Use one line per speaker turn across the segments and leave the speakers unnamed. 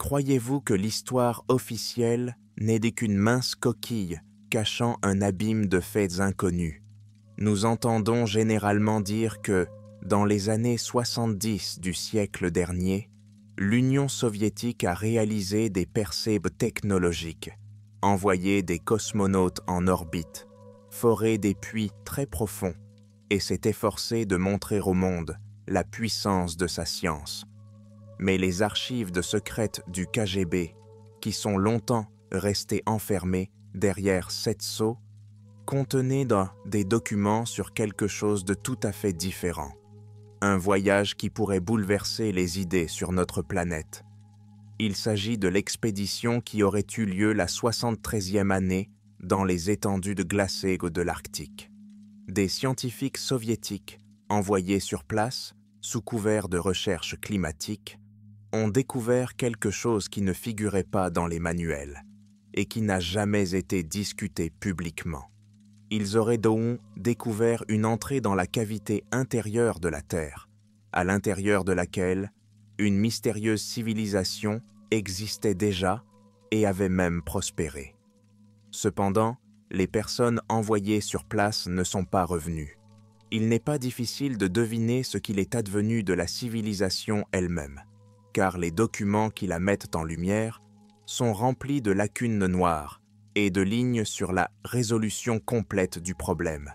croyez-vous que l'histoire officielle n'est qu'une mince coquille cachant un abîme de faits inconnus? Nous entendons généralement dire que, dans les années 70 du siècle dernier, l'Union soviétique a réalisé des percées technologiques, envoyé des cosmonautes en orbite, foré des puits très profonds et s'est efforcé de montrer au monde la puissance de sa science. Mais les archives de secrètes du KGB, qui sont longtemps restées enfermées derrière 7 sceaux, contenaient des documents sur quelque chose de tout à fait différent. Un voyage qui pourrait bouleverser les idées sur notre planète. Il s'agit de l'expédition qui aurait eu lieu la 73e année dans les étendues glacées de l'Arctique. Des scientifiques soviétiques, envoyés sur place, sous couvert de recherche climatique, ont découvert quelque chose qui ne figurait pas dans les manuels et qui n'a jamais été discuté publiquement. Ils auraient donc découvert une entrée dans la cavité intérieure de la Terre, à l'intérieur de laquelle une mystérieuse civilisation existait déjà et avait même prospéré. Cependant, les personnes envoyées sur place ne sont pas revenues. Il n'est pas difficile de deviner ce qu'il est advenu de la civilisation elle-même, car les documents qui la mettent en lumière sont remplis de lacunes noires et de lignes sur la résolution complète du problème.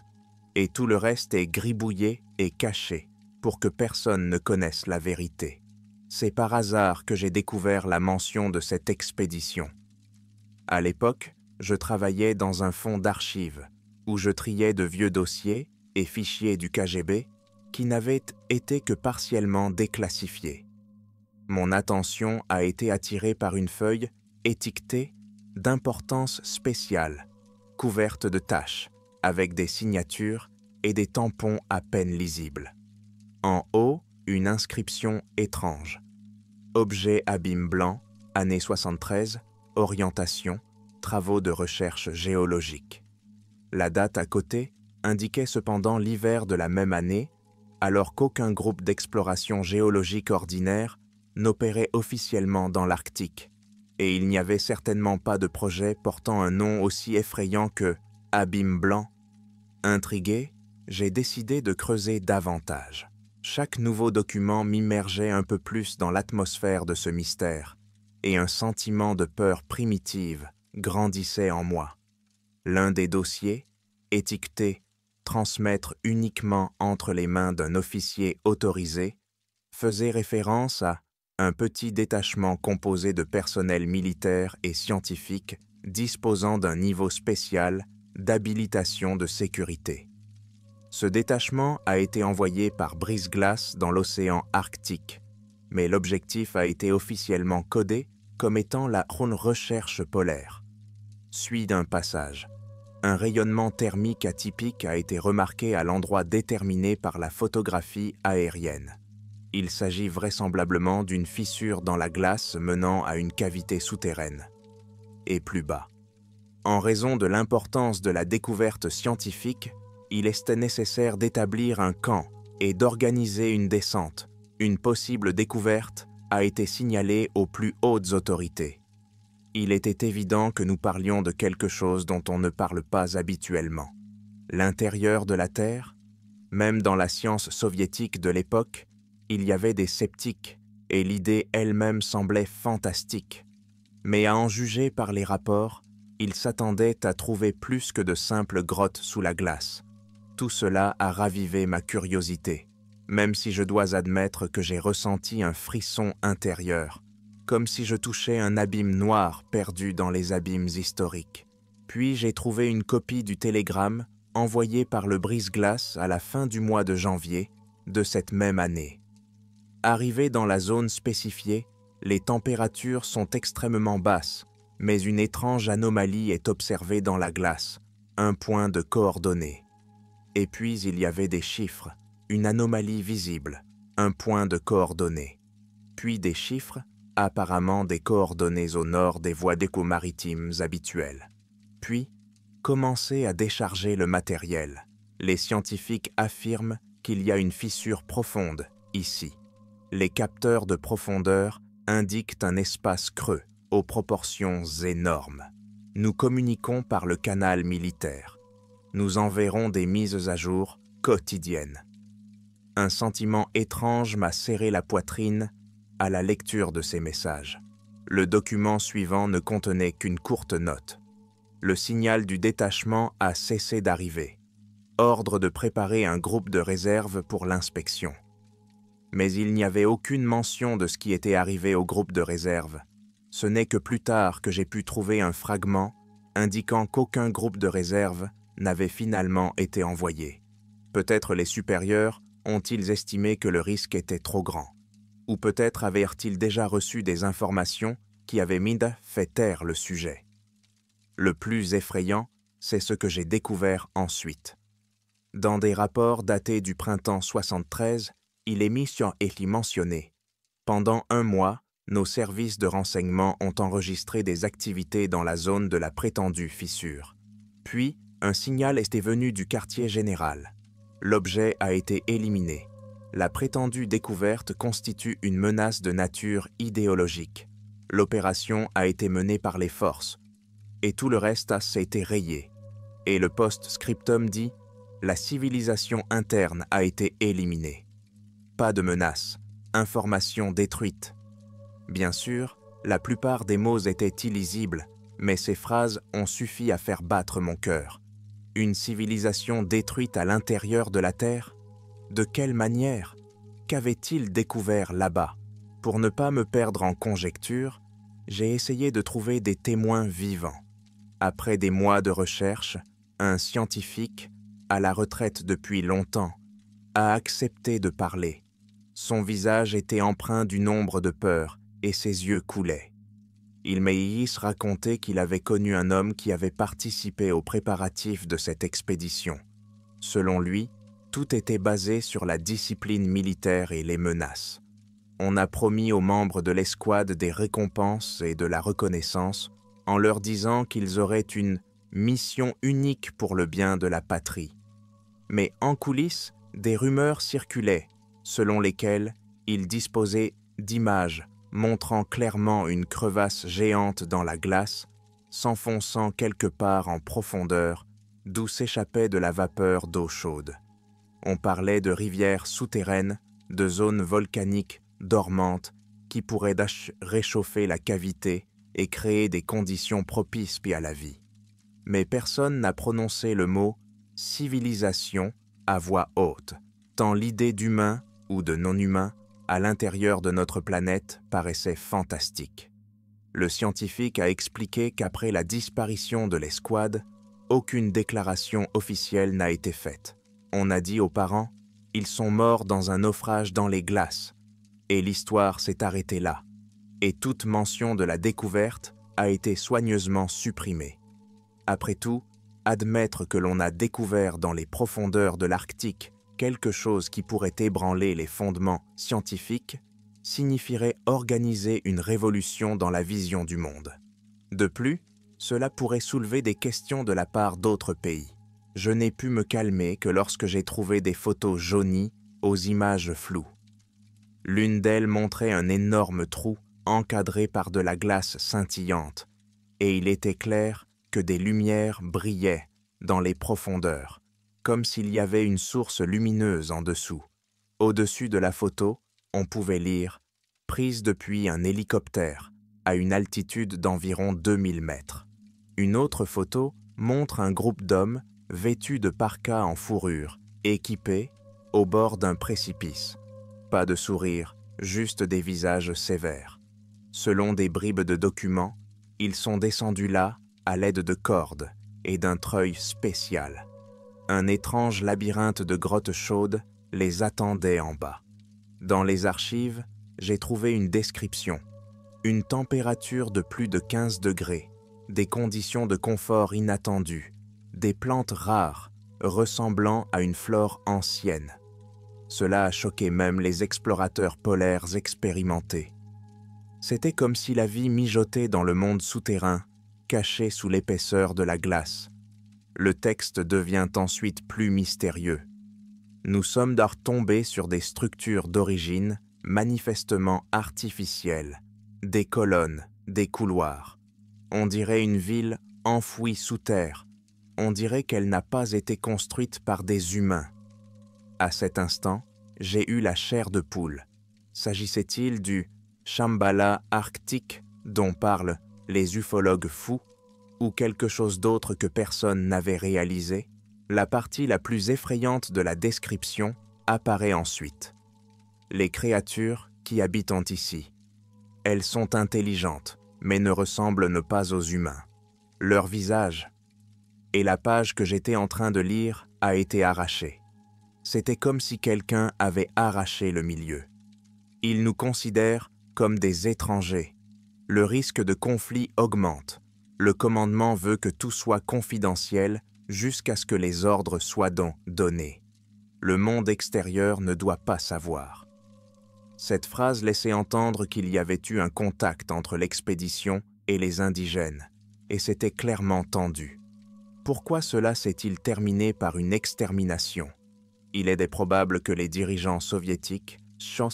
Et tout le reste est gribouillé et caché pour que personne ne connaisse la vérité. C'est par hasard que j'ai découvert la mention de cette expédition. À l'époque, je travaillais dans un fonds d'archives où je triais de vieux dossiers et fichiers du KGB qui n'avaient été que partiellement déclassifiés. Mon attention a été attirée par une feuille étiquetée d'importance spéciale, couverte de taches, avec des signatures et des tampons à peine lisibles. En haut, une inscription étrange. Objet abîme blanc, année 73, orientation, travaux de recherche géologique. La date à côté indiquait cependant l'hiver de la même année, alors qu'aucun groupe d'exploration géologique ordinaire n'opérait officiellement dans l'Arctique, et il n'y avait certainement pas de projet portant un nom aussi effrayant que « abîme blanc ». Intrigué, j'ai décidé de creuser davantage. Chaque nouveau document m'immergeait un peu plus dans l'atmosphère de ce mystère, et un sentiment de peur primitive grandissait en moi. L'un des dossiers, étiqueté « Transmettre uniquement entre les mains d'un officier autorisé », faisait référence à un petit détachement composé de personnel militaire et scientifique disposant d'un niveau spécial d'habilitation de sécurité. Ce détachement a été envoyé par brise-glace dans l'océan Arctique, mais l'objectif a été officiellement codé comme étant la recherche polaire. Suit d'un passage. Un rayonnement thermique atypique a été remarqué à l'endroit déterminé par la photographie aérienne. Il s'agit vraisemblablement d'une fissure dans la glace menant à une cavité souterraine. Et plus bas. En raison de l'importance de la découverte scientifique, il est nécessaire d'établir un camp et d'organiser une descente. Une possible découverte a été signalée aux plus hautes autorités. Il était évident que nous parlions de quelque chose dont on ne parle pas habituellement. L'intérieur de la Terre, même dans la science soviétique de l'époque, il y avait des sceptiques et l'idée elle-même semblait fantastique. Mais à en juger par les rapports, ils s'attendaient à trouver plus que de simples grottes sous la glace. Tout cela a ravivé ma curiosité, même si je dois admettre que j'ai ressenti un frisson intérieur, comme si je touchais un abîme noir perdu dans les abîmes historiques. Puis j'ai trouvé une copie du télégramme envoyé par le brise-glace à la fin du mois de janvier de cette même année. Arrivé dans la zone spécifiée, les températures sont extrêmement basses, mais une étrange anomalie est observée dans la glace, un point de coordonnées. Et puis il y avait des chiffres, une anomalie visible, un point de coordonnées. Puis des chiffres, apparemment des coordonnées au nord des voies d'éco-maritimes habituelles. Puis, commencez à décharger le matériel. Les scientifiques affirment qu'il y a une fissure profonde, ici. Les capteurs de profondeur indiquent un espace creux aux proportions énormes. Nous communiquons par le canal militaire. Nous enverrons des mises à jour quotidiennes. Un sentiment étrange m'a serré la poitrine à la lecture de ces messages. Le document suivant ne contenait qu'une courte note. Le signal du détachement a cessé d'arriver. Ordre de préparer un groupe de réserve pour l'inspection. Mais il n'y avait aucune mention de ce qui était arrivé au groupe de réserve. Ce n'est que plus tard que j'ai pu trouver un fragment indiquant qu'aucun groupe de réserve n'avait finalement été envoyé. Peut-être les supérieurs ont-ils estimé que le risque était trop grand. Ou peut-être avaient-ils déjà reçu des informations qui avaient fait taire le sujet. Le plus effrayant, c'est ce que j'ai découvert ensuite. Dans des rapports datés du printemps 73, il est mentionné. Pendant 1 mois, nos services de renseignement ont enregistré des activités dans la zone de la prétendue fissure. Puis, un signal était venu du quartier général. L'objet a été éliminé. La prétendue découverte constitue une menace de nature idéologique. L'opération a été menée par les forces, et tout le reste a été rayé. Et le post-scriptum dit « La civilisation interne a été éliminée. Pas de menace, information détruite. » Bien sûr, la plupart des mots étaient illisibles, mais ces phrases ont suffi à faire battre mon cœur. Une civilisation détruite à l'intérieur de la Terre? De quelle manière? Qu'avait-il découvert là-bas? Pour ne pas me perdre en conjectures, j'ai essayé de trouver des témoins vivants. Après des mois de recherche, un scientifique, à la retraite depuis longtemps, a accepté de parler. Son visage était empreint d'une ombre de peur et ses yeux coulaient. Il m'a raconté qu'il avait connu un homme qui avait participé aux préparatifs de cette expédition. Selon lui, tout était basé sur la discipline militaire et les menaces. On a promis aux membres de l'escouade des récompenses et de la reconnaissance en leur disant qu'ils auraient une mission unique pour le bien de la patrie. Mais en coulisses, des rumeurs circulaient, selon lesquelles ils disposaient d'images montrant clairement une crevasse géante dans la glace, s'enfonçant quelque part en profondeur, d'où s'échappait de la vapeur d'eau chaude. On parlait de rivières souterraines, de zones volcaniques dormantes qui pourraient réchauffer la cavité et créer des conditions propices à la vie. Mais personne n'a prononcé le mot « civilisation » à voix haute, tant l'idée d'humain ou de non-humain à l'intérieur de notre planète paraissait fantastique. Le scientifique a expliqué qu'après la disparition de l'escouade, aucune déclaration officielle n'a été faite. On a dit aux parents « Ils sont morts dans un naufrage dans les glaces » et l'histoire s'est arrêtée là. Et toute mention de la découverte a été soigneusement supprimée. Après tout, admettre que l'on a découvert dans les profondeurs de l'Arctique quelque chose qui pourrait ébranler les fondements scientifiques signifierait organiser une révolution dans la vision du monde. De plus, cela pourrait soulever des questions de la part d'autres pays. Je n'ai pu me calmer que lorsque j'ai trouvé des photos jaunies aux images floues. L'une d'elles montrait un énorme trou encadré par de la glace scintillante, et il était clair que des lumières brillaient dans les profondeurs, comme s'il y avait une source lumineuse en dessous. Au-dessus de la photo, on pouvait lire « Prise depuis un hélicoptère à une altitude d'environ 2000 mètres ». Une autre photo montre un groupe d'hommes vêtus de parkas en fourrure, équipés, au bord d'un précipice. Pas de sourire, juste des visages sévères. Selon des bribes de documents, ils sont descendus là à l'aide de cordes et d'un treuil spécial. Un étrange labyrinthe de grottes chaudes les attendait en bas. Dans les archives, j'ai trouvé une description. Une température de plus de 15 degrés, des conditions de confort inattendues, des plantes rares ressemblant à une flore ancienne. Cela a choqué même les explorateurs polaires expérimentés. C'était comme si la vie mijotait dans le monde souterrain, caché sous l'épaisseur de la glace. Le texte devient ensuite plus mystérieux. Nous sommes tombés sur des structures d'origine manifestement artificielles, des colonnes, des couloirs. On dirait une ville enfouie sous terre. On dirait qu'elle n'a pas été construite par des humains. À cet instant, j'ai eu la chair de poule. S'agissait-il du Shambhala arctique dont parlent les ufologues fous, ou quelque chose d'autre que personne n'avait réalisé? La partie la plus effrayante de la description apparaît ensuite. Les créatures qui habitent ici. Elles sont intelligentes, mais ne ressemblent pas aux humains. Leur visage. Et la page que j'étais en train de lire a été arrachée. C'était comme si quelqu'un avait arraché le milieu. Ils nous considèrent comme des étrangers. Le risque de conflit augmente. Le commandement veut que tout soit confidentiel jusqu'à ce que les ordres soient donc donnés. Le monde extérieur ne doit pas savoir. Cette phrase laissait entendre qu'il y avait eu un contact entre l'expédition et les indigènes, et c'était clairement tendu. Pourquoi cela s'est-il terminé par une extermination? Il est probable que les dirigeants soviétiques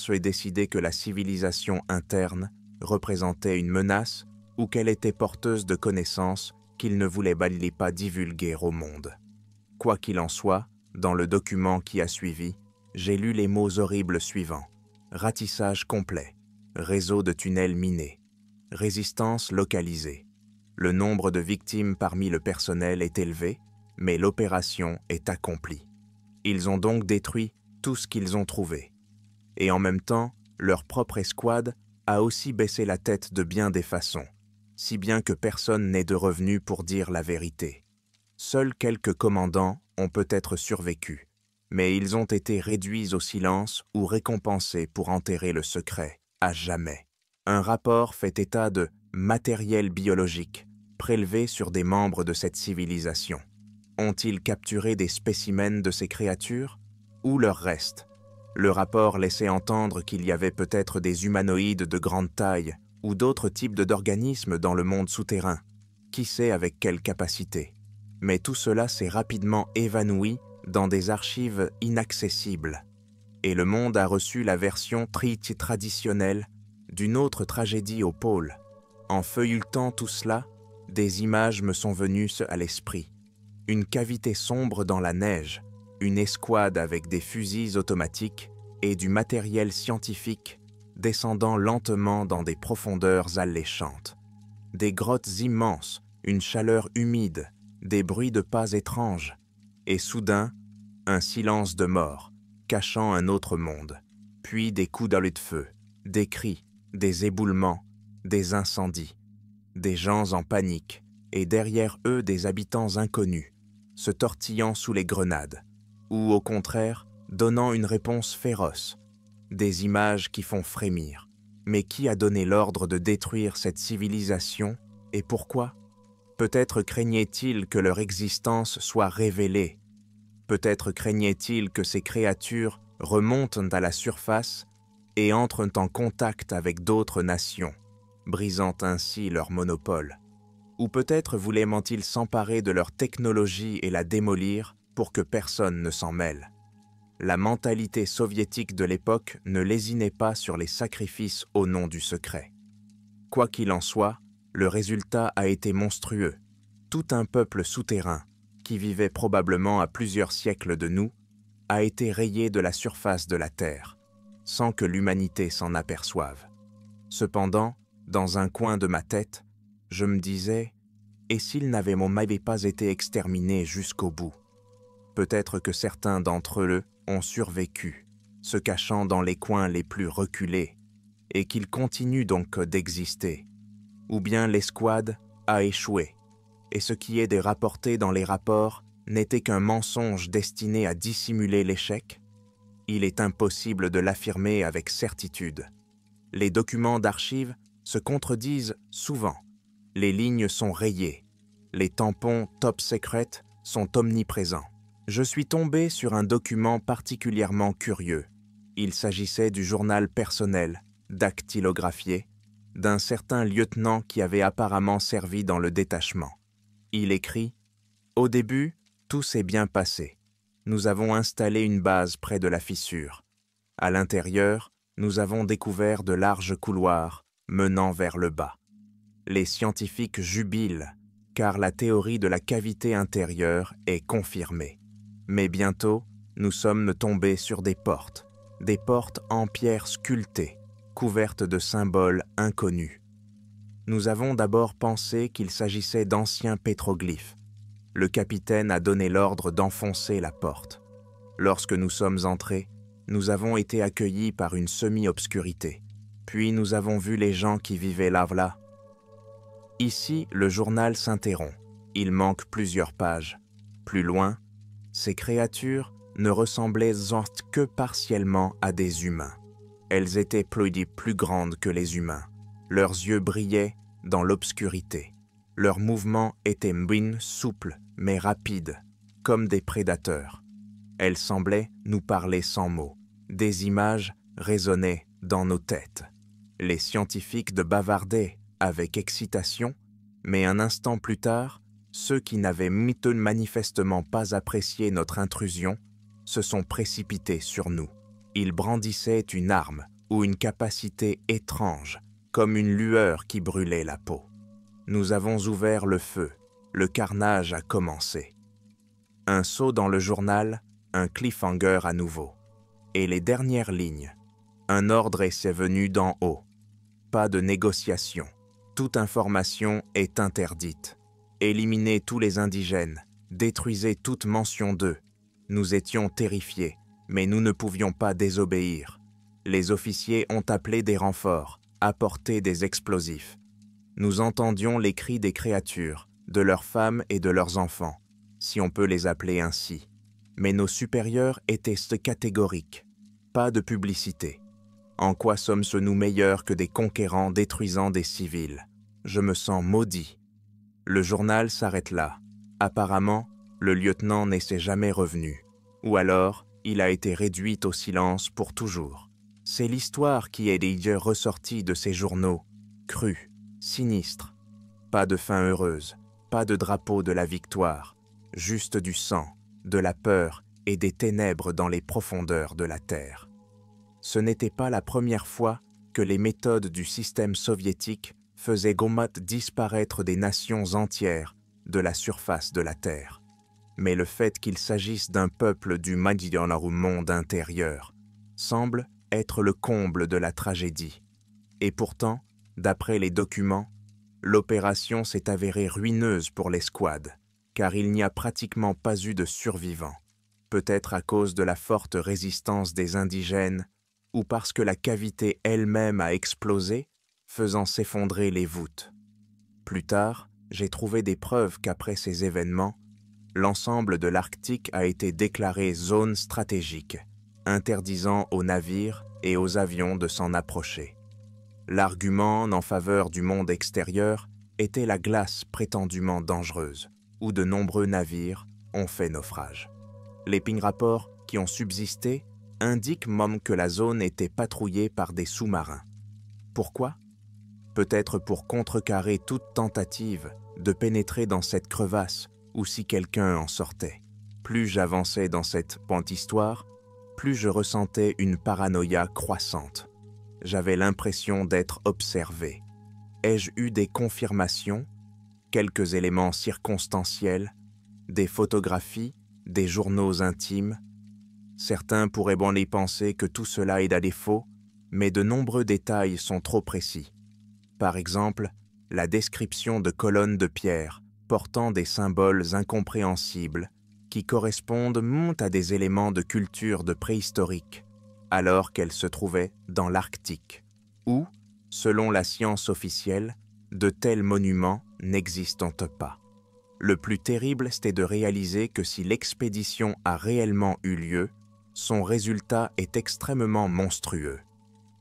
aient décidé que la civilisation interne représentait une menace ou qu'elle était porteuse de connaissances qu'ils ne voulaient pas divulguer au monde. Quoi qu'il en soit, dans le document qui a suivi, j'ai lu les mots horribles suivants. Ratissage complet, réseau de tunnels minés, résistance localisée. Le nombre de victimes parmi le personnel est élevé, mais l'opération est accomplie. Ils ont donc détruit tout ce qu'ils ont trouvé. Et en même temps, leur propre escouade a aussi baissé la tête de bien des façons, si bien que personne n'est de revenu pour dire la vérité. Seuls quelques commandants ont peut-être survécu, mais ils ont été réduits au silence ou récompensés pour enterrer le secret, à jamais. Un rapport fait état de matériel biologique prélevé sur des membres de cette civilisation. Ont-ils capturé des spécimens de ces créatures? Où leur reste? Le rapport laissait entendre qu'il y avait peut-être des humanoïdes de grande taille ou d'autres types d'organismes dans le monde souterrain. Qui sait avec quelle capacité? Mais tout cela s'est rapidement évanoui dans des archives inaccessibles. Et le monde a reçu la version traditionnelle d'une autre tragédie au pôle. En feuilletant tout cela, des images me sont venues à l'esprit. Une cavité sombre dans la neige, une escouade avec des fusils automatiques et du matériel scientifique descendant lentement dans des profondeurs alléchantes. Des grottes immenses, une chaleur humide, des bruits de pas étranges, et soudain, un silence de mort, cachant un autre monde, puis des coups de feu, des cris, des éboulements, des incendies, des gens en panique, et derrière eux des habitants inconnus, se tortillant sous les grenades, ou au contraire, donnant une réponse féroce, des images qui font frémir. Mais qui a donné l'ordre de détruire cette civilisation et pourquoi? Peut-être craignait-il que leur existence soit révélée. Peut-être craignait-il que ces créatures remontent à la surface et entrent en contact avec d'autres nations, brisant ainsi leur monopole. Ou peut-être voulait-il s'emparer de leur technologie et la démolir pour que personne ne s'en mêle. La mentalité soviétique de l'époque ne lésinait pas sur les sacrifices au nom du secret. Quoi qu'il en soit, le résultat a été monstrueux. Tout un peuple souterrain, qui vivait probablement à plusieurs siècles de nous, a été rayé de la surface de la Terre, sans que l'humanité s'en aperçoive. Cependant, dans un coin de ma tête, je me disais, et s'ils n'avaient pas été exterminés jusqu'au bout? Peut-être que certains d'entre eux ont survécu, se cachant dans les coins les plus reculés, et qu'ils continuent donc d'exister. Ou bien l'escouade a échoué, et ce qui est rapporté dans les rapports n'était qu'un mensonge destiné à dissimuler l'échec? Il est impossible de l'affirmer avec certitude. Les documents d'archives se contredisent souvent. Les lignes sont rayées. Les tampons top secret sont omniprésents. Je suis tombé sur un document particulièrement curieux. Il s'agissait du journal personnel, dactylographié, d'un certain lieutenant qui avait apparemment servi dans le détachement. Il écrit « Au début, tout s'est bien passé. Nous avons installé une base près de la fissure. À l'intérieur, nous avons découvert de larges couloirs, menant vers le bas. Les scientifiques jubilent, car la théorie de la cavité intérieure est confirmée. Mais bientôt, nous sommes tombés sur des portes en pierre sculptée, couvertes de symboles inconnus. Nous avons d'abord pensé qu'il s'agissait d'anciens pétroglyphes. Le capitaine a donné l'ordre d'enfoncer la porte. Lorsque nous sommes entrés, nous avons été accueillis par une semi-obscurité. Puis nous avons vu les gens qui vivaient là. Ici, le journal s'interrompt. Il manque plusieurs pages. Plus loin, ces créatures ne ressemblaient que partiellement à des humains. Elles étaient plus grandes que les humains. Leurs yeux brillaient dans l'obscurité. Leurs mouvements étaient souples mais rapides, comme des prédateurs. Elles semblaient nous parler sans mots. Des images résonnaient dans nos têtes. Les scientifiques de bavardaient avec excitation, mais un instant plus tard, ceux qui n'avaient manifestement pas apprécié notre intrusion se sont précipités sur nous. Ils brandissaient une arme ou une capacité étrange, comme une lueur qui brûlait la peau. Nous avons ouvert le feu. Le carnage a commencé. Un saut dans le journal, un cliffhanger à nouveau. Et les dernières lignes. Un ordre est venu d'en haut. Pas de négociation. Toute information est interdite. Éliminez tous les indigènes. Détruisez toute mention d'eux. Nous étions terrifiés, mais nous ne pouvions pas désobéir. Les officiers ont appelé des renforts, apporté des explosifs. Nous entendions les cris des créatures, de leurs femmes et de leurs enfants, si on peut les appeler ainsi. Mais nos supérieurs étaient catégoriques. Pas de publicité. En quoi sommes-nous meilleurs que des conquérants détruisant des civils? Je me sens maudit. Le journal s'arrête là. Apparemment, le lieutenant n'est jamais revenu. Ou alors, il a été réduit au silence pour toujours. C'est l'histoire qui est d'ailleurs ressortie de ces journaux, crus, sinistres. Pas de fin heureuse, pas de drapeau de la victoire, juste du sang, de la peur et des ténèbres dans les profondeurs de la terre. Ce n'était pas la première fois que les méthodes du système soviétique faisaient disparaître des nations entières de la surface de la terre. Mais le fait qu'il s'agisse d'un peuple du monde intérieur semble être le comble de la tragédie. Et pourtant, d'après les documents, l'opération s'est avérée ruineuse pour l'escouade, car il n'y a pratiquement pas eu de survivants, peut-être à cause de la forte résistance des indigènes ou parce que la cavité elle-même a explosé, faisant s'effondrer les voûtes. Plus tard, j'ai trouvé des preuves qu'après ces événements, l'ensemble de l'Arctique a été déclaré zone stratégique, interdisant aux navires et aux avions de s'en approcher. L'argument en faveur du monde extérieur était la glace prétendument dangereuse, où de nombreux navires ont fait naufrage. Les ping-rapports qui ont subsisté indiquent même que la zone était patrouillée par des sous-marins. Pourquoi? Peut-être pour contrecarrer toute tentative de pénétrer dans cette crevasse ou si quelqu'un en sortait. Plus j'avançais dans cette histoire, plus je ressentais une paranoïa croissante. J'avais l'impression d'être observé. Ai-je eu des confirmations, quelques éléments circonstanciels, des photographies, des journaux intimes? Certains pourraient y penser que tout cela est à défaut, mais de nombreux détails sont trop précis. Par exemple, la description de colonnes de pierre portant des symboles incompréhensibles qui correspondent à des éléments de culture de préhistorique, alors qu'elles se trouvaient dans l'Arctique, où, selon la science officielle, de tels monuments n'existent pas. Le plus terrible, c'était de réaliser que si l'expédition a réellement eu lieu, son résultat est extrêmement monstrueux.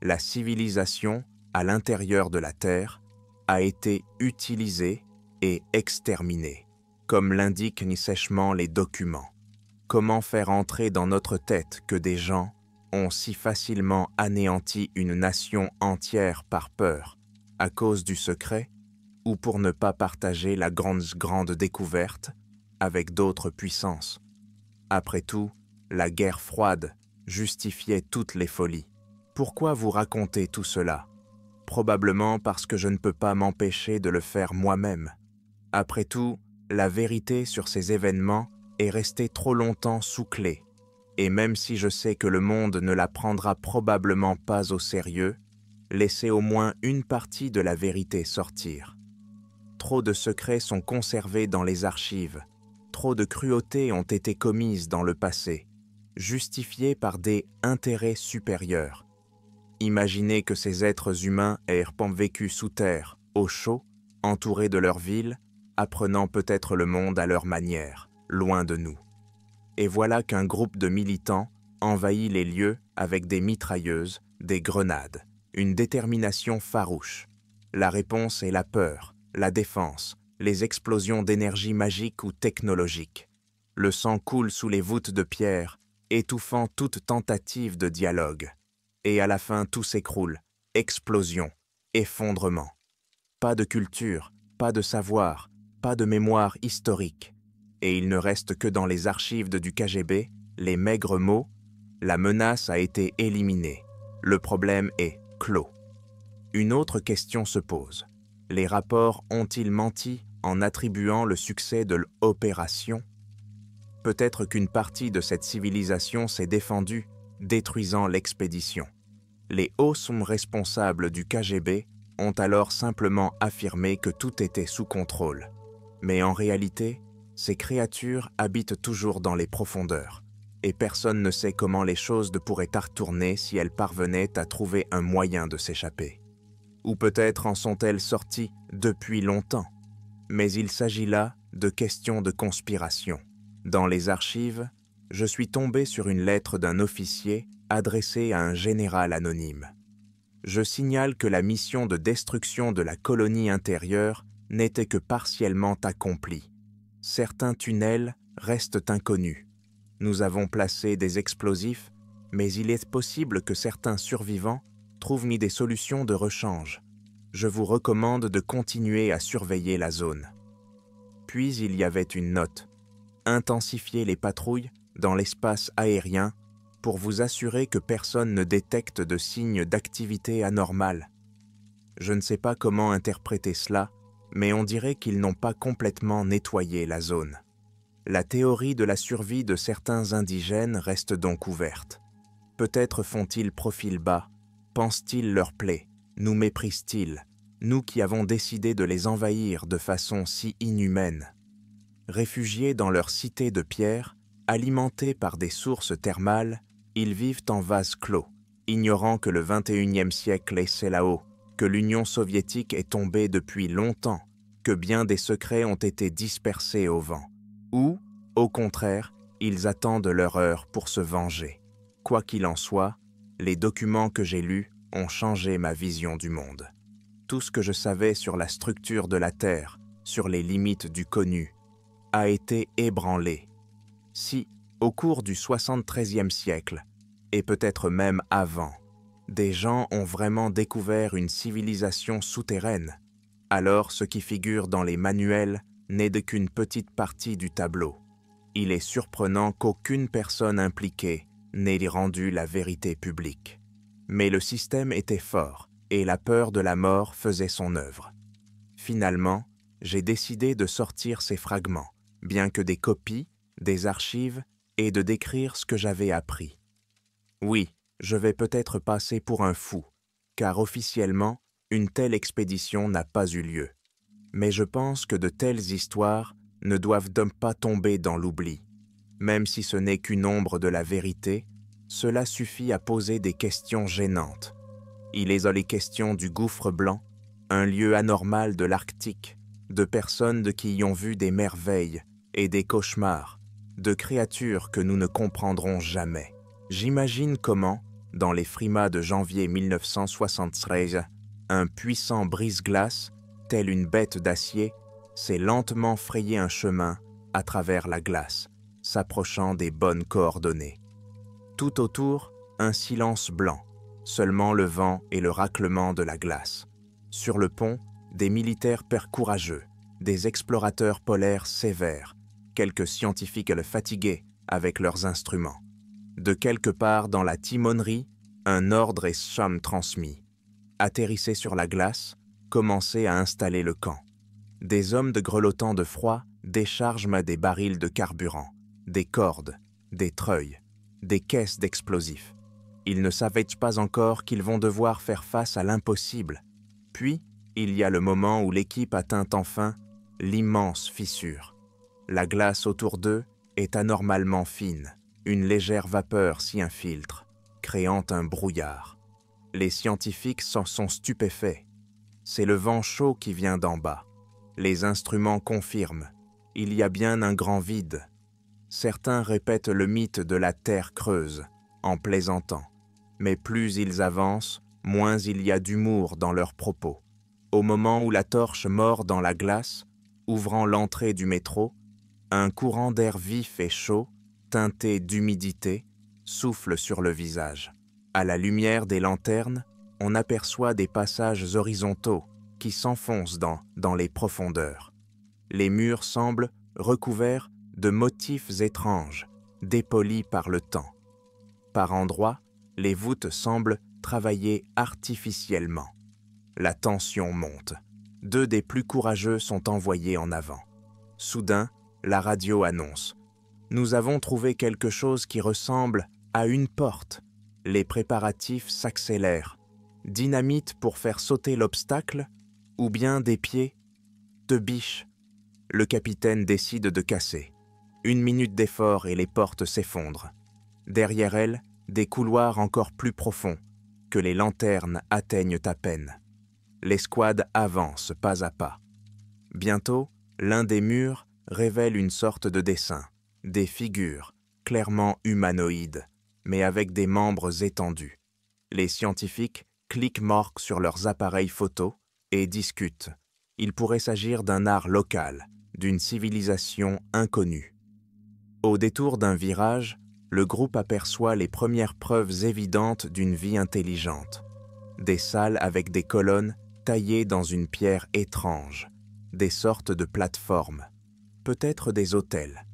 La civilisation, à l'intérieur de la Terre, a été utilisée et exterminée, comme l'indiquent sèchement les documents. Comment faire entrer dans notre tête que des gens ont si facilement anéanti une nation entière par peur, à cause du secret, ou pour ne pas partager la grande découverte avec d'autres puissances? Après tout, la guerre froide justifiait toutes les folies. Pourquoi vous raconter tout cela? probablement parce que je ne peux pas m'empêcher de le faire moi-même. Après tout, la vérité sur ces événements est restée trop longtemps sous clé, et même si je sais que le monde ne la prendra probablement pas au sérieux, laissez au moins une partie de la vérité sortir. Trop de secrets sont conservés dans les archives, trop de cruautés ont été commises dans le passé, justifiées par des intérêts supérieurs. Imaginez que ces êtres humains aient vécu sous terre, au chaud, entourés de leur ville, apprenant peut-être le monde à leur manière, loin de nous. Et voilà qu'un groupe de militants envahit les lieux avec des mitrailleuses, des grenades, une détermination farouche. La réponse est la peur, la défense, les explosions d'énergie magique ou technologique. Le sang coule sous les voûtes de pierre, étouffant toute tentative de dialogue. Et à la fin, tout s'écroule. Explosion, effondrement. Pas de culture, pas de savoir, pas de mémoire historique. Et il ne reste que dans les archives du KGB les maigres mots « La menace a été éliminée. Le problème est clos ». Une autre question se pose. Les rapports ont-ils menti en attribuant le succès de l'opération? Peut-être qu'une partie de cette civilisation s'est défendue, détruisant l'expédition. Les hauts responsables du KGB ont alors simplement affirmé que tout était sous contrôle. Mais en réalité, ces créatures habitent toujours dans les profondeurs, et personne ne sait comment les choses pourraient retourner si elles parvenaient à trouver un moyen de s'échapper. Ou peut-être en sont-elles sorties depuis longtemps. Mais il s'agit là de questions de conspiration. Dans les archives, je suis tombé sur une lettre d'un officier adressée à un général anonyme. Je signale que la mission de destruction de la colonie intérieure n'était que partiellement accomplie. Certains tunnels restent inconnus. Nous avons placé des explosifs, mais il est possible que certains survivants trouvent des solutions de rechange. Je vous recommande de continuer à surveiller la zone. Puis il y avait une note. Intensifiez les patrouilles dans l'espace aérien pour vous assurer que personne ne détecte de signes d'activité anormale. Je ne sais pas comment interpréter cela, mais on dirait qu'ils n'ont pas complètement nettoyé la zone. La théorie de la survie de certains indigènes reste donc ouverte. Peut-être font-ils profil bas, pensent-ils leur plaie, nous méprisent-ils, nous qui avons décidé de les envahir de façon si inhumaine. Réfugiés dans leur cité de pierre, alimentés par des sources thermales, ils vivent en vase clos, ignorant que le XXIe siècle est là-haut, que l'Union soviétique est tombée depuis longtemps, que bien des secrets ont été dispersés au vent, ou, au contraire, ils attendent leur heure pour se venger. Quoi qu'il en soit, les documents que j'ai lus ont changé ma vision du monde. Tout ce que je savais sur la structure de la Terre, sur les limites du connu, a été ébranlé. Si, au cours du 73e siècle, et peut-être même avant, des gens ont vraiment découvert une civilisation souterraine, alors ce qui figure dans les manuels n'est qu'une petite partie du tableau. Il est surprenant qu'aucune personne impliquée n'ait rendu la vérité publique. Mais le système était fort et la peur de la mort faisait son œuvre. Finalement, j'ai décidé de sortir ces fragments, bien que des copies, des archives et de décrire ce que j'avais appris. Oui, je vais peut-être passer pour un fou, car officiellement, une telle expédition n'a pas eu lieu. Mais je pense que de telles histoires ne doivent donc pas tomber dans l'oubli. Même si ce n'est qu'une ombre de la vérité, cela suffit à poser des questions gênantes. Il est les questions du gouffre blanc, un lieu anormal de l'Arctique, de personnes qui y ont vu des merveilles et des cauchemars, de créatures que nous ne comprendrons jamais. J'imagine comment, dans les frimas de janvier 1973, un puissant brise-glace, tel une bête d'acier, s'est lentement frayé un chemin à travers la glace, s'approchant des bonnes coordonnées. Tout autour, un silence blanc, seulement le vent et le raclement de la glace. Sur le pont, des militaires courageux, des explorateurs polaires sévères, quelques scientifiques fatigués avec leurs instruments. De quelque part dans la timonerie, un ordre est transmis. atterrissez sur la glace, commencez à installer le camp. Des hommes de grelottant de froid déchargent des barils de carburant, des cordes, des treuils, des caisses d'explosifs. Ils ne savaient pas encore qu'ils vont devoir faire face à l'impossible. Puis, il y a le moment où l'équipe atteint enfin l'immense fissure. La glace autour d'eux est anormalement fine. Une légère vapeur s'y infiltre, créant un brouillard. Les scientifiques s'en sont stupéfaits. C'est le vent chaud qui vient d'en bas. Les instruments confirment. Il y a bien un grand vide. Certains répètent le mythe de la terre creuse, en plaisantant. Mais plus ils avancent, moins il y a d'humour dans leurs propos. Au moment où la torche mord dans la glace, ouvrant l'entrée du métro, un courant d'air vif et chaud, teinté d'humidité, souffle sur le visage. À la lumière des lanternes, on aperçoit des passages horizontaux qui s'enfoncent dans les profondeurs. Les murs semblent recouverts de motifs étranges, dépolis par le temps. Par endroits, les voûtes semblent travailler artificiellement. La tension monte. 2 des plus courageux sont envoyés en avant. Soudain, la radio annonce « Nous avons trouvé quelque chose qui ressemble à une porte. Les préparatifs s'accélèrent. Dynamite pour faire sauter l'obstacle ou bien des pieds de biche. » Le capitaine décide de casser. 1 minute d'effort et les portes s'effondrent. Derrière elles, des couloirs encore plus profonds que les lanternes atteignent à peine. L'escouade avance pas à pas. Bientôt, l'un des murs révèle une sorte de dessin, des figures clairement humanoïdes, mais avec des membres étendus. Les scientifiques cliquent-morquent sur leurs appareils photo et discutent. Il pourrait s'agir d'un art local, d'une civilisation inconnue. Au détour d'un virage, le groupe aperçoit les premières preuves évidentes d'une vie intelligente. Des salles avec des colonnes taillées dans une pierre étrange, des sortes de plateformes, peut-être des hôtels.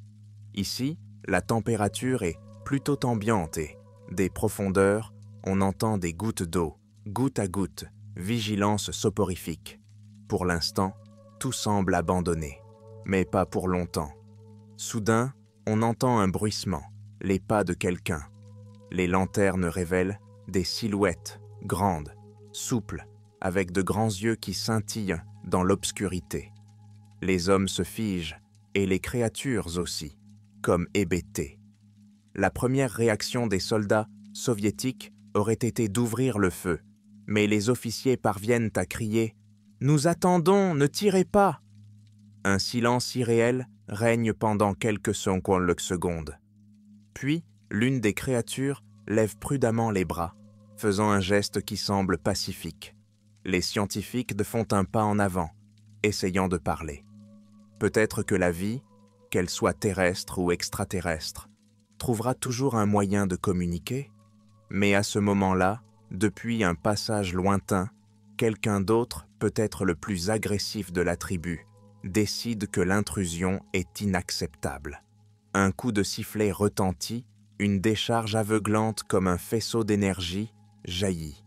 Ici, la température est plutôt ambiante et, des profondeurs, on entend des gouttes d'eau, goutte à goutte, vigilance soporifique. Pour l'instant, tout semble abandonné, mais pas pour longtemps. Soudain, on entend un bruissement, les pas de quelqu'un. Les lanternes révèlent des silhouettes grandes, souples, avec de grands yeux qui scintillent dans l'obscurité. Les hommes se figent, et les créatures aussi, comme hébétés. La première réaction des soldats soviétiques aurait été d'ouvrir le feu, mais les officiers parviennent à crier « Nous attendons, ne tirez pas !» Un silence irréel règne pendant quelques secondes. Puis, l'une des créatures lève prudemment les bras, faisant un geste qui semble pacifique. Les scientifiques font un pas en avant, essayant de parler. Peut-être que la vie, qu'elle soit terrestre ou extraterrestre, trouvera toujours un moyen de communiquer, mais à ce moment-là, depuis un passage lointain, quelqu'un d'autre, peut-être le plus agressif de la tribu, décide que l'intrusion est inacceptable. Un coup de sifflet retentit, une décharge aveuglante comme un faisceau d'énergie jaillit.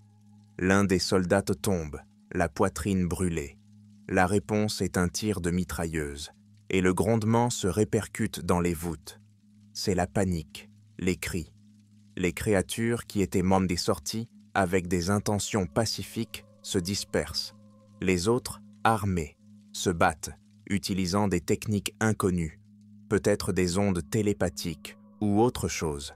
L'un des soldats tombe, la poitrine brûlée. La réponse est un tir de mitrailleuse, et le grondement se répercute dans les voûtes. C'est la panique, les cris. Les créatures qui étaient membres des sorties, avec des intentions pacifiques, se dispersent. Les autres, armés, se battent, utilisant des techniques inconnues, peut-être des ondes télépathiques ou autre chose.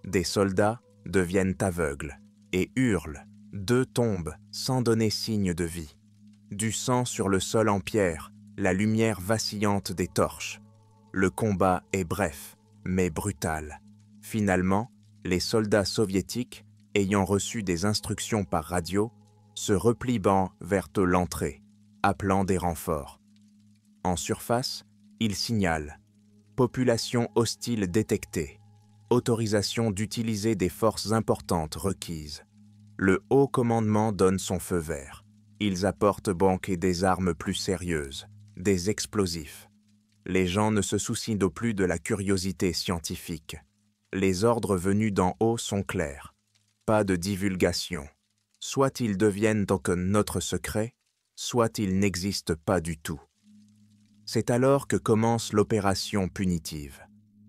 Des soldats deviennent aveugles et hurlent. 2 tombent sans donner signe de vie. Du sang sur le sol en pierre, la lumière vacillante des torches. Le combat est bref, mais brutal. Finalement, les soldats soviétiques, ayant reçu des instructions par radio, se replient vers l'entrée, appelant des renforts. En surface, ils signalent « Population hostile détectée. Autorisation d'utiliser des forces importantes requises. » Le haut commandement donne son feu vert. Ils apportent des armes plus sérieuses, des explosifs. Les gens ne se soucient plus de la curiosité scientifique. Les ordres venus d'en haut sont clairs. Pas de divulgation. soit ils deviennent donc notre secret, soit ils n'existent pas du tout. C'est alors que commence l'opération punitive.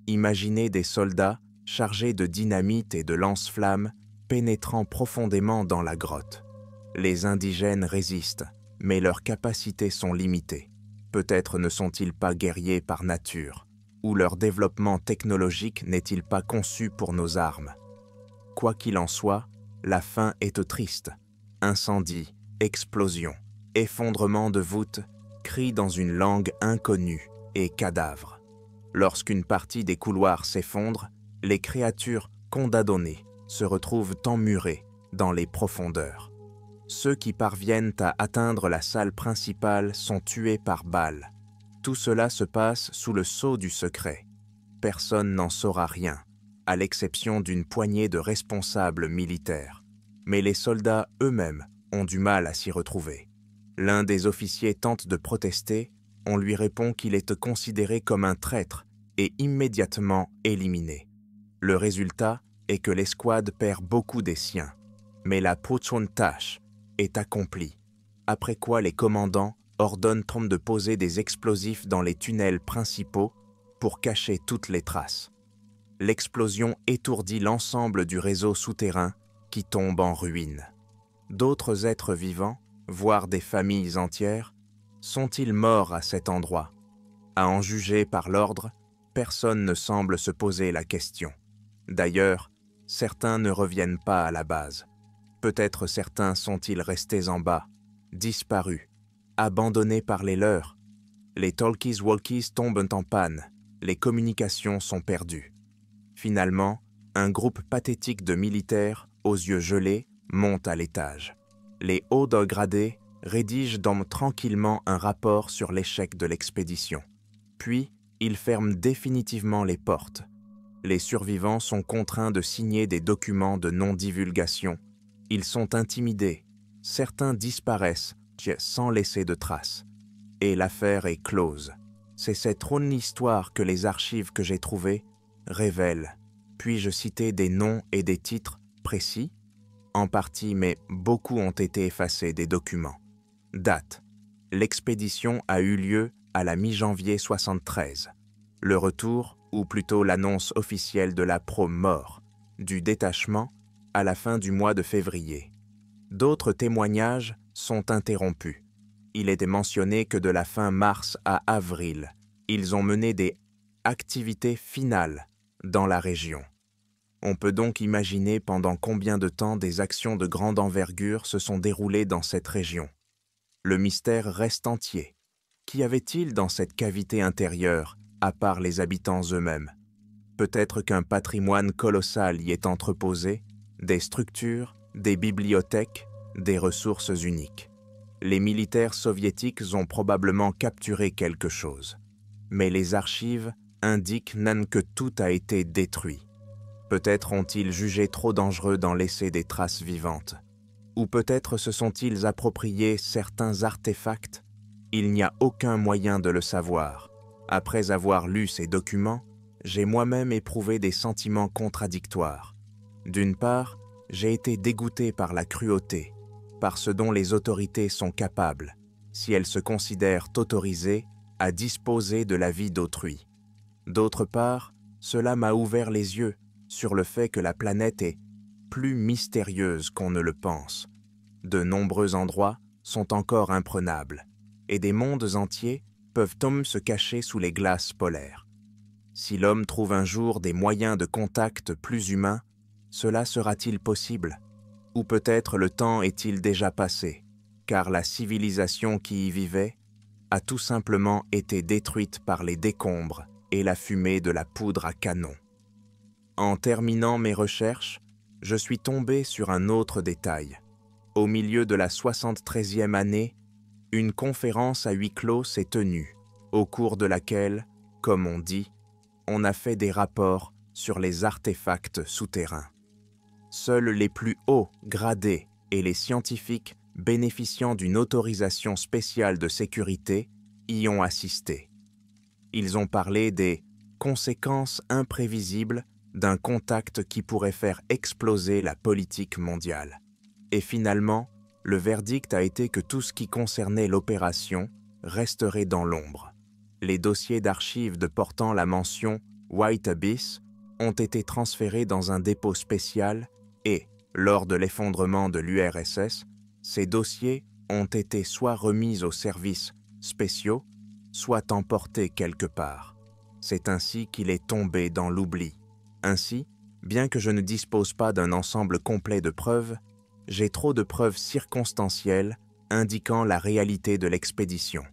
Imaginez des soldats chargés de dynamite et de lance-flammes pénétrant profondément dans la grotte. Les indigènes résistent, mais leurs capacités sont limitées. Peut-être ne sont-ils pas guerriers par nature, ou leur développement technologique n'est-il pas conçu pour nos armes. Quoi qu'il en soit, la fin est triste. Incendie, explosion, effondrement de voûtes, cris dans une langue inconnue et cadavres. Lorsqu'une partie des couloirs s'effondre, les créatures condamnées se retrouvent emmurées dans les profondeurs. Ceux qui parviennent à atteindre la salle principale sont tués par balles. Tout cela se passe sous le sceau du secret. Personne n'en saura rien, à l'exception d'une poignée de responsables militaires. Mais les soldats eux-mêmes ont du mal à s'y retrouver. L'un des officiers tente de protester, on lui répond qu'il est considéré comme un traître et immédiatement éliminé. Le résultat est que l'escouade perd beaucoup des siens, mais la tâche est accomplie, après quoi les commandants ordonnent de poser des explosifs dans les tunnels principaux pour cacher toutes les traces. L'explosion étourdit l'ensemble du réseau souterrain qui tombe en ruine. D'autres êtres vivants, voire des familles entières, sont-ils morts à cet endroit? À en juger par l'ordre, personne ne semble se poser la question. D'ailleurs, certains ne reviennent pas à la base. Peut-être certains sont-ils restés en bas, disparus, abandonnés par les leurs. Les talkies-walkies tombent en panne, les communications sont perdues. Finalement, un groupe pathétique de militaires, aux yeux gelés, monte à l'étage. Les hauts gradés rédigent tranquillement un rapport sur l'échec de l'expédition. Puis, ils ferment définitivement les portes. Les survivants sont contraints de signer des documents de non-divulgation. Ils sont intimidés. Certains disparaissent sans laisser de traces. Et l'affaire est close. C'est cette histoire que les archives que j'ai trouvées révèlent. Puis-je citer des noms et des titres précis? En partie, mais beaucoup ont été effacés des documents. Date. L'expédition a eu lieu à la mi-janvier 73. Le retour, ou plutôt l'annonce officielle de la mort, du détachement à la fin du mois de février. D'autres témoignages sont interrompus. Il était mentionné que de la fin mars à avril, ils ont mené des activités finales dans la région. On peut donc imaginer pendant combien de temps des actions de grande envergure se sont déroulées dans cette région. Le mystère reste entier. Qu'y avait-il dans cette cavité intérieure, à part les habitants eux-mêmes? Peut-être qu'un patrimoine colossal y est entreposé, des structures, des bibliothèques, des ressources uniques. Les militaires soviétiques ont probablement capturé quelque chose. Mais les archives indiquent que tout a été détruit. Peut-être ont-ils jugé trop dangereux d'en laisser des traces vivantes. Ou peut-être se sont-ils appropriés certains artefacts. Il n'y a aucun moyen de le savoir. Après avoir lu ces documents, j'ai moi-même éprouvé des sentiments contradictoires. D'une part, j'ai été dégoûté par la cruauté, par ce dont les autorités sont capables, si elles se considèrent autorisées à disposer de la vie d'autrui. D'autre part, cela m'a ouvert les yeux sur le fait que la planète est plus mystérieuse qu'on ne le pense. De nombreux endroits sont encore imprenables, et des mondes entiers peuvent se cacher sous les glaces polaires. Si l'homme trouve un jour des moyens de contact plus humains, cela sera-t-il possible? Ou peut-être le temps est-il déjà passé, car la civilisation qui y vivait a tout simplement été détruite par les décombres et la fumée de la poudre à canon. En terminant mes recherches, je suis tombé sur un autre détail. Au milieu de la 73e année, une conférence à huis clos s'est tenue, au cours de laquelle, comme on dit, on a fait des rapports sur les artefacts souterrains. Seuls les plus hauts gradés et les scientifiques bénéficiant d'une autorisation spéciale de sécurité y ont assisté. Ils ont parlé des conséquences imprévisibles d'un contact qui pourrait faire exploser la politique mondiale. Et finalement, le verdict a été que tout ce qui concernait l'opération resterait dans l'ombre. Les dossiers d'archives de portant la mention « White Abyss » ont été transférés dans un dépôt spécial et, lors de l'effondrement de l'URSS, ces dossiers ont été soit remis aux services spéciaux, soit emportés quelque part. C'est ainsi qu'il est tombé dans l'oubli. Ainsi, bien que je ne dispose pas d'un ensemble complet de preuves, j'ai trop de preuves circonstancielles indiquant la réalité de l'expédition.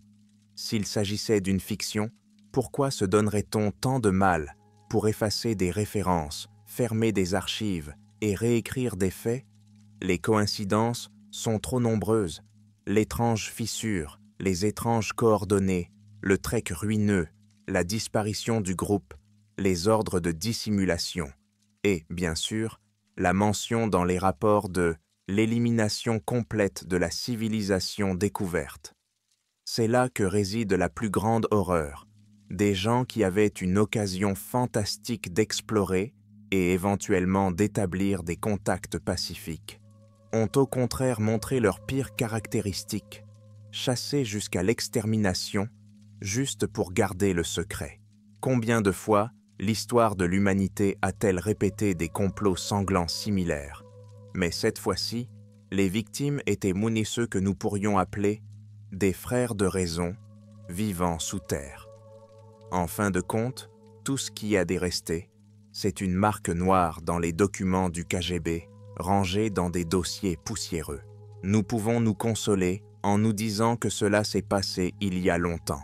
S'il s'agissait d'une fiction, pourquoi se donnerait-on tant de mal pour effacer des références, fermer des archives et réécrire des faits? Les coïncidences sont trop nombreuses. L'étrange fissure, les étranges coordonnées, le trek ruineux, la disparition du groupe, les ordres de dissimulation et, bien sûr, la mention dans les rapports de l'élimination complète de la civilisation découverte. C'est là que réside la plus grande horreur. Des gens qui avaient une occasion fantastique d'explorer et éventuellement d'établir des contacts pacifiques ont au contraire montré leurs pires caractéristiques, chassés jusqu'à l'extermination, juste pour garder le secret. Combien de fois l'histoire de l'humanité a-t-elle répété des complots sanglants similaires? Mais cette fois-ci, les victimes étaient ceux que nous pourrions appeler des frères de raison, vivant sous terre. En fin de compte, tout ce qui a des restés, c'est une marque noire dans les documents du KGB, rangés dans des dossiers poussiéreux. Nous pouvons nous consoler en nous disant que cela s'est passé il y a longtemps.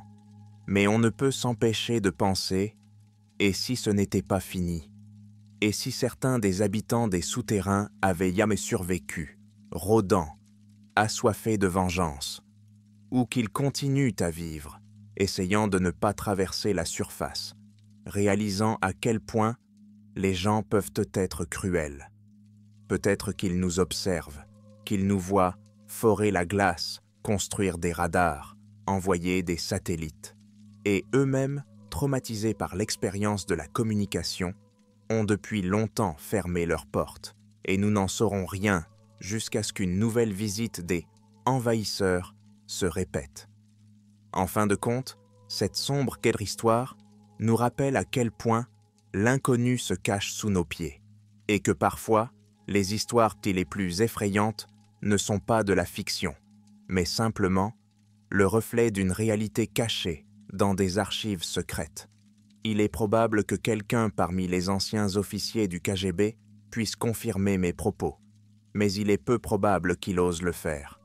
Mais on ne peut s'empêcher de penser « et si ce n'était pas fini ?» Et si certains des habitants des souterrains avaient jamais survécu, rôdant, assoiffés de vengeance, ou qu'ils continuent à vivre, essayant de ne pas traverser la surface, réalisant à quel point les gens peuvent être cruels. Peut-être qu'ils nous observent, qu'ils nous voient forer la glace, construire des radars, envoyer des satellites, et eux-mêmes, traumatisés par l'expérience de la communication, ont depuis longtemps fermé leurs portes, et nous n'en saurons rien jusqu'à ce qu'une nouvelle visite des envahisseurs se répète. En fin de compte, cette sombre histoire nous rappelle à quel point l'inconnu se cache sous nos pieds, et que parfois, les histoires les plus effrayantes ne sont pas de la fiction, mais simplement le reflet d'une réalité cachée dans des archives secrètes. Il est probable que quelqu'un parmi les anciens officiers du KGB puisse confirmer mes propos, mais il est peu probable qu'il ose le faire.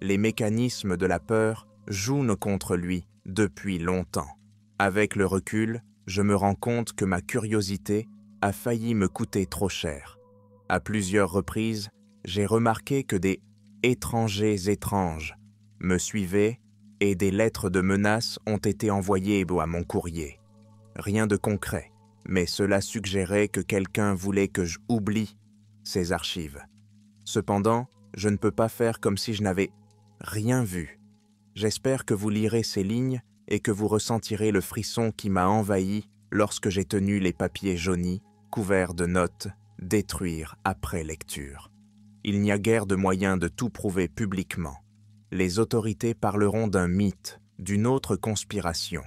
Les mécanismes de la peur jouent contre lui depuis longtemps. Avec le recul, je me rends compte que ma curiosité a failli me coûter trop cher. À plusieurs reprises, j'ai remarqué que des étrangers étranges me suivaient et des lettres de menaces ont été envoyées à mon courrier. Rien de concret, mais cela suggérait que quelqu'un voulait que j'oublie ces archives. Cependant, je ne peux pas faire comme si je n'avais rien vu. J'espère que vous lirez ces lignes et que vous ressentirez le frisson qui m'a envahi lorsque j'ai tenu les papiers jaunis, couverts de notes, détruire après lecture. Il n'y a guère de moyen de tout prouver publiquement. Les autorités parleront d'un mythe, d'une autre conspiration.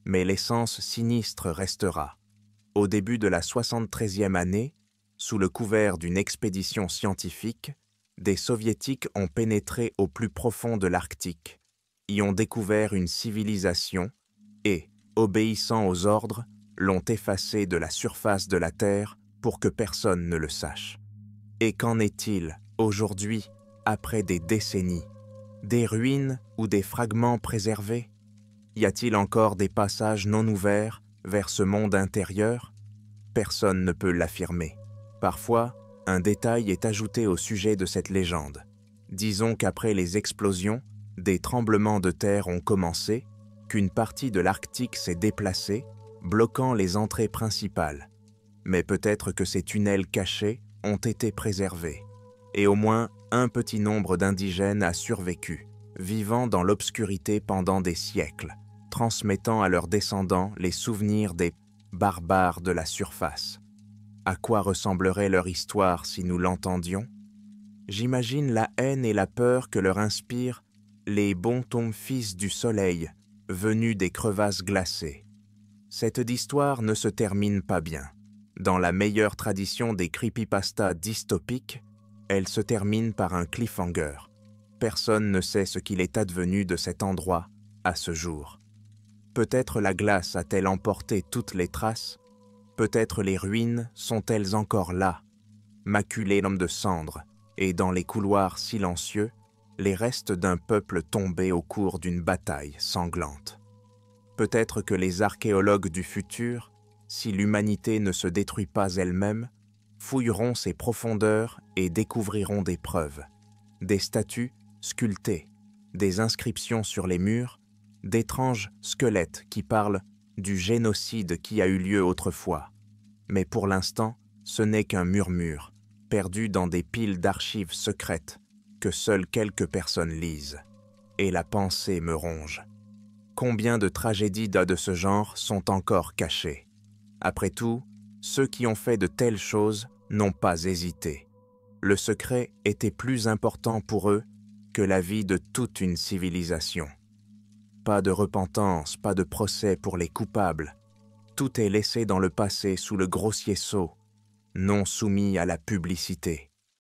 Mais l'essence sinistre restera. Au début de la 73e année, sous le couvert d'une expédition scientifique, des Soviétiques ont pénétré au plus profond de l'Arctique, y ont découvert une civilisation et, obéissant aux ordres, l'ont effacée de la surface de la Terre pour que personne ne le sache. Et qu'en est-il aujourd'hui, après des décennies? Des ruines ou des fragments préservés? Y a-t-il encore des passages non ouverts vers ce monde intérieur? Personne ne peut l'affirmer. Parfois, un détail est ajouté au sujet de cette légende. Disons qu'après les explosions, des tremblements de terre ont commencé, qu'une partie de l'Arctique s'est déplacée, bloquant les entrées principales. Mais peut-être que ces tunnels cachés ont été préservés, et au moins un petit nombre d'indigènes a survécu, vivant dans l'obscurité pendant des siècles, transmettant à leurs descendants les souvenirs des barbares de la surface. À quoi ressemblerait leur histoire si nous l'entendions? j'imagine la haine et la peur que leur inspirent les bontoms fils du soleil venus des crevasses glacées. Cette histoire ne se termine pas bien. Dans la meilleure tradition des creepypastas dystopiques, elle se termine par un cliffhanger. Personne ne sait ce qu'il est advenu de cet endroit à ce jour. Peut-être la glace a-t-elle emporté toutes les traces, peut-être les ruines sont-elles encore là, maculées de cendres, et dans les couloirs silencieux, les restes d'un peuple tombé au cours d'une bataille sanglante. Peut-être que les archéologues du futur, si l'humanité ne se détruit pas elle-même, fouilleront ses profondeurs et découvriront des preuves, des statues sculptées, des inscriptions sur les murs, d'étranges squelettes qui parlent du génocide qui a eu lieu autrefois. Mais pour l'instant, ce n'est qu'un murmure, perdu dans des piles d'archives secrètes que seules quelques personnes lisent. Et la pensée me ronge. Combien de tragédies de ce genre sont encore cachées? Après tout, ceux qui ont fait de telles choses n'ont pas hésité. Le secret était plus important pour eux que la vie de toute une civilisation. Pas de repentance, pas de procès pour les coupables. Tout est laissé dans le passé sous le grossier sceau, non soumis à la publicité.